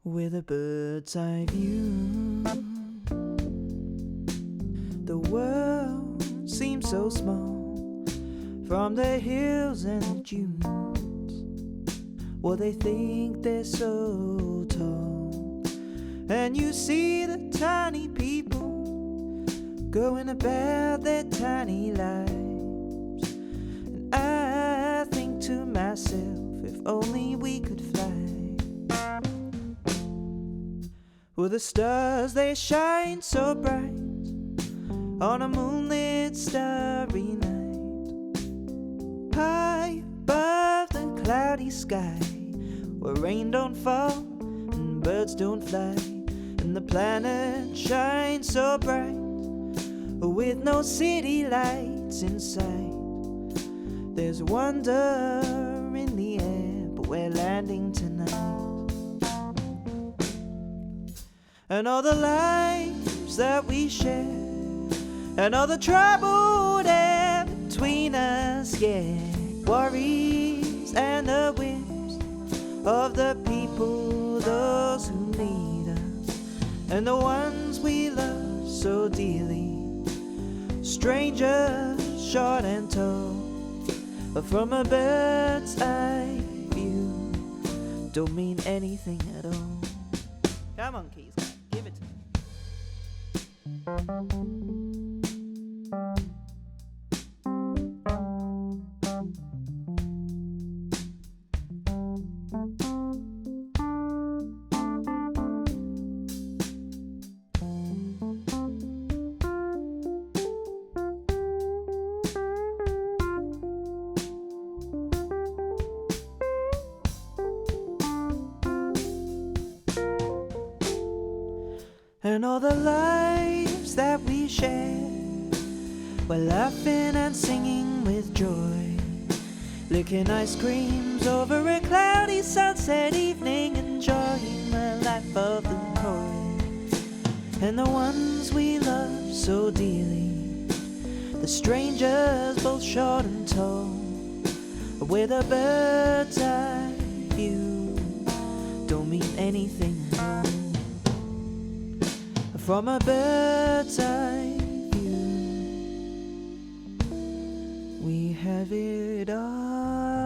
With a bird's eye view, the world seems so small. From the hills and the dunes, well, they think they're so tall. And you see the tiny people going about their tiny lives, and I think to myself, if only we could fly. Well, the stars, they shine so bright on a moonlit starry night, high above the cloudy sky, where rain don't fall and birds don't fly, and the planet shines so bright with no city lights in sight. There's wonder in the air, but we're landing tonight. And all the lives that we share, and all the trouble there between us, yeah. Worries and the whims of the people, those who need us, and the ones we love so dearly. Strangers, short and tall, but from a bird's eye view, don't mean anything at all. Come on, Keys. Give it to me. And all the lives that we share, we're laughing and singing with joy, licking ice creams over a cloudy sunset evening, enjoying the life of the toy. And the ones we love so dearly, the strangers both short and tall, with a bird's eye view, don't mean anything at all. From a bird's eye view, we have it all.